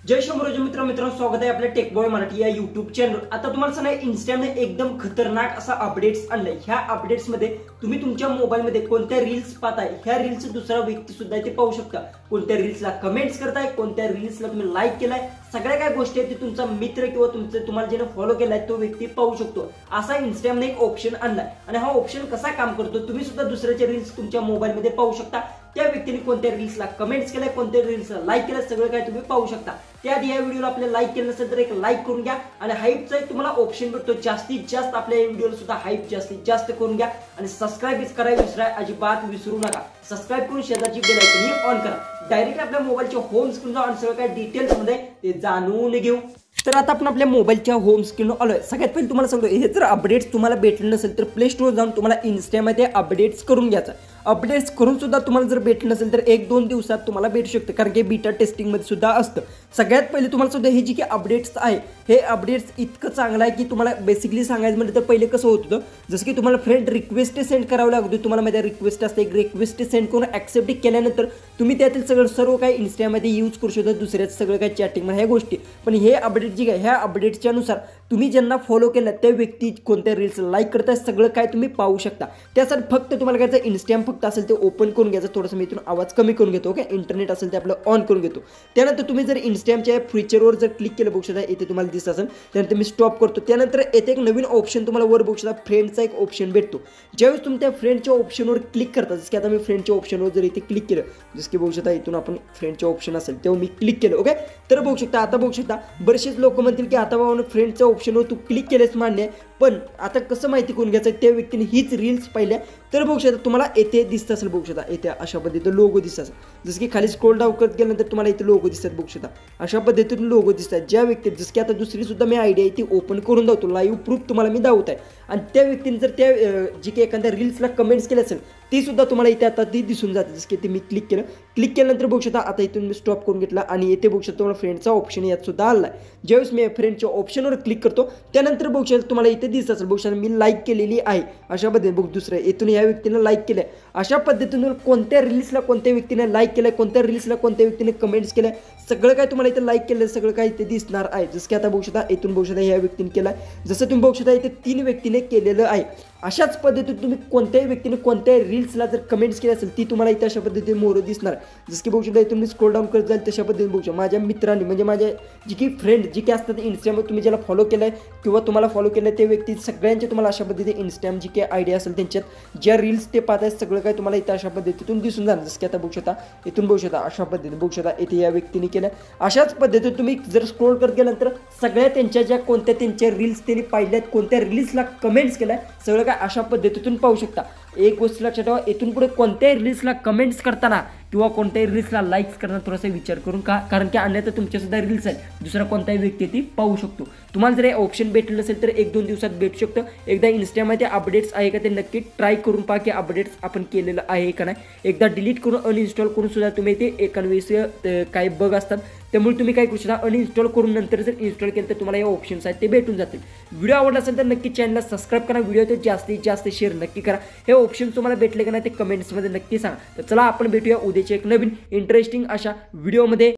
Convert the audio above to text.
जय शंभरोज मित्रांनो स्वागत आहे आपल्या टेक बॉय मराठी या युट्यूब चॅनल। आता तुम्हाला सांगा इंस्टाने एकदम खतरनाक असा अपडेट्स आणलाय। ह्या अपडेट्स मध्ये तुम्ही तुमच्या मोबाईल मध्ये कोणत्या रील्स पाहताय, ह्या रील्स दुसरा व्यक्ती सुद्धा इथे पाहू शकता। कोणत्या रील्सला कमेंट्स करताय, कोणत्या रील्सला तुम्ही लाईक केलाय, सगळ्या काय गोष्टी आहेत तुमचा मित्र किंवा तुम्हाला ज्याने फॉलो केलाय तो व्यक्ती पाहू शकतो। असा इंस्टाने एक ऑप्शन आणलाय आणि हा ऑप्शन कसा काम करतो, तुम्ही सुद्धा दुसऱ्याचे रील्स तुमच्या मोबाईल मध्ये पाहू शकता। त्या व्यक्तीने कोणत्या रील्सला कमेंट्स केलाय, कोणत्या रील्सला लाईक केलाय, सगळं काय तुम्ही पाहू शकता। त्याआधी या व्हिडिओला आपल्या लाईक केलं नसेल तर एक लाईक करून घ्या आणि हाईपचा एक तुम्हाला ऑप्शन भेटतो, जास्तीत जास्त आपल्या या व्हिडिओला सुद्धा हाईप जास्तीत जास्त करून घ्या आणि सबस्क्राईब करायला अजिबात विसरू नका। सबस्क्राईब करून शेजारची बेल आयकॉन ऑन करा। डायरेक्ट आपल्या मोबाईलच्या होम स्क्रीन जाऊन सगळं काय डिटेल्स मध्ये ते जाणून घेऊ। तर आता आपण आपल्या मोबाईलच्या होम स्क्रीनवर आलोय। सगळ्यात पहिले तुम्हाला सांगतो, हे जर अपडेट्स तुम्हाला भेटले नसेल तर प्ले स्टोर जाऊन तुम्हाला इन्स्टामध्ये अपडेट्स करून घ्यायचं। अपडेट्स करून सुद्धा तुम्हाला जर भेटलं नसेल तर 1-2 दिवसात तुम्हाला भेटू शकतं, कारण की बीटा टेस्टिंग मध्ये सुद्धा असतं। सगळ्यात पहिले तुम्हाला सुद्धा हे जी की अपडेट्स आहे, हे अपडेट्स इतकं चांगलं आहे की तुम्हाला बेसिकली सांगायचं म्हणजे तर पहिले कसं होत होतं, जसं की तुम्हाला फ्रेंड रिक्वेस्ट सेंड करावं लागतो। तुम्हाला माहिती रिक्वेस्ट असते, एक रिक्वेस्ट सेंड करून ऍक्सेप्ट केल्यानंतर तुम्ही त्यातील सर्व काही इन्स्टामध्ये यूज करू शकता, दुसऱ्याच सगळं काही चॅटिंग ह्या गोष्टी। पण हे अपडेट जी आहे, ह्या अपडेटच्या नुसार तुम्ही ज्यांना फॉलो केलं त्या व्यक्ती कोणत्या रील्स लाईक करताय सगळं काय तुम्ही पाहू शकता। त्यासाठी फक्त तुम्हाला काय इंस्टाग्राम फक्त असेल ते ओपन करून घ्यायचं। थोडंसं मी इथून आवाज कमी करून घेतो, ओके। इंटरनेट असेल ते आपलं ऑन करून घेतो। त्यानंतर तुम्ही जर इंस्टाग्रामच्या फीचरवर जर क्लिक केलं बघू शकता, इथे तुम्हाला दिसत असेल। त्यानंतर मी स्टॉप करतो। त्यानंतर येथे एक नवीन ऑप्शन तुम्हाला वर बघू शकता, फ्रेंडचा एक ऑप्शन भेटतो। ज्यावेळेस तुम्ही त्या फ्रेंडच्या ऑप्शनवर क्लिक करता, जसं की आता मी फ्रेंडच्या ऑप्शनवर जर इथे क्लिक केलं, जसं की बघू शकता इथून आपण फ्रेंडच्या ऑप्शन असेल तेव्हा मी क्लिक केलं, ओके। तर बघू शकता, आता बघू शकता बरेचसेच लोक म्हणतील की आता बाबा फ्रेंडच्या ऑप्शनवर तू क्लिक केलेस मान्य, पण आता कसं माहिती करून घ्यायचं त्या व्यक्तीने हीच रील्स पाहिल्या। तर बघू शकता तुम्हाला येथे दिसत असेल, बघू शकता इथे अशा पद्धतीने लोगो दिसत असेल। जसं की खाली स्क्रोल डाऊन करत गेल्यानंतर तुम्हाला इथे लोगो दिसतात, बघू शकता अशा पद्धतीने लोगो दिसतात। ज्या व्यक्ती जसं की आता दुसरी सुद्धा मी आयडिया ती ओपन करून दावतो, लाईव्ह प्रूफ तुम्हाला मी दावत आहे। आणि त्या व्यक्तीने जर त्या जी की एखाद्या रील्सला कमेंट्स केले असेल ती सुद्धा तुम्हाला इथे आता ती दिसून जाते। जसं की ते मी क्लिक केल्यानंतर बघू शकता आता इथून मी स्टॉप करून घेतला आणि येथे बघू शकता तुम्हाला फ्रेंडचा ऑप्शन यात सुद्धा आला आहे। ज्यावेळेस मी फ्रेंडच्या ऑप्शनवर क्लिक करतो त्यानंतर बघू शकता तुम्हाला इथे दिसत असेल, बघू शकता मी लाईक केलेली आहे अशा पद्धतीने। बघू दुसरं इथून या व्यक्तीने लाईक केलंय, अशा पद्धतीने कोणत्या रील्सला कोणत्या व्यक्तीने लाईक केलंय, कोणत्या रील्सला कोणत्या व्यक्तीने कमेंट्स केलंय सगळं काय तुम्हाला इथे लाईक केलं सगळं काय इथे दिसणार आहे। जसं की आता बघू शकता इथून बघू शकता ह्या व्यक्तीने केलाय, जसं तुम्ही बघू शकता इथे 3 व्यक्तीने केलेलं आहे। अशाच पद्धतीने तुम्ही कोणत्याही व्यक्तीने कोणत्या रील्सला जर कमेंट्स केली असेल ती तुम्हाला इथे अशा पद्धतीने मोर दिसणार। जसं की बघू शकता इथून मी स्क्रोल डाऊन करत जाईल तशा पद्धतीने बघू शकता माझ्या मित्रांनी म्हणजे माझ्या जी की फ्रेंड जी की असतात इंस्टाग्रामवर तुम्ही ज्याला फॉलो केलंय किंवा तुम्हाला फॉलो केलंय ते व्यक्ती सगळ्यांचे तुम्हाला अशा पद्धतीने इंस्टाग्राम जी काही आयडिया असेल त्यांच्यात ज्या रील्स ते पाहत आहेत सगळं काय तुम्हाला इथे अशा पद्धतीतून दिसून जाणार। जसं की आता बघू शकता इथून बघू शकता अशा पद्धतीने बघू शकता इथे या व्यक्तीने केलं। अशाच पद्धतीने तुम्ही जर स्क्रोल करत गेल्यानंतर सगळ्या त्यांच्या ज्या कोणत्या त्यांच्या रील्स त्यांनी पाहिल्यात, कोणत्या रील्सला कमेंट्स केल्या सगळं काय अशा पद्धतीतून पाहू शकता। एक गोष्ट लक्षात ठेवा, इथून पुढे कोणत्याही रील्सला कमेंट्स करताना किंवा कोणत्याही रील्सला लाईक्स करताना थोडासा विचार करून कारण की अन्यथा तुमच्या सुद्धा रील्स आहेत दुसरा कोणताही व्यक्ती ती पाहू शकतो। तुम्हाला जर हे ऑप्शन भेटलं नसेल तर 1-2 दिवसात भेटू शकतं। एकदा इंस्टामध्ये अपडेट्स आहे का ते नक्की ट्राय करून पहा की अपडेट्स आपण केलेलं आहे का नाही। एकदा डिलीट करून अनइन्स्टॉल करून सुद्धा तुम्ही ते 91 काही बग असतात, त्यामुळे तुम्ही काय करू शकता अनइन्स्टॉल करून नंतर जर इन्स्टॉल केलं तर तुम्हाला हे ऑप्शन्स आहेत ते भेटून जातील। व्हिडिओ आवडला असेल तर नक्की चॅनलला सबस्क्राईब करा, व्हिडिओ ते जास्तीत जास्त शेअर नक्की करा। हे ऑप्शन तुम्हाला भेटले का नाही ते कमेंट्समध्ये नक्की सांगा। तर चला आपण भेटूया उद्याच्या एक नवीन इंटरेस्टिंग अशा व्हिडिओमध्ये।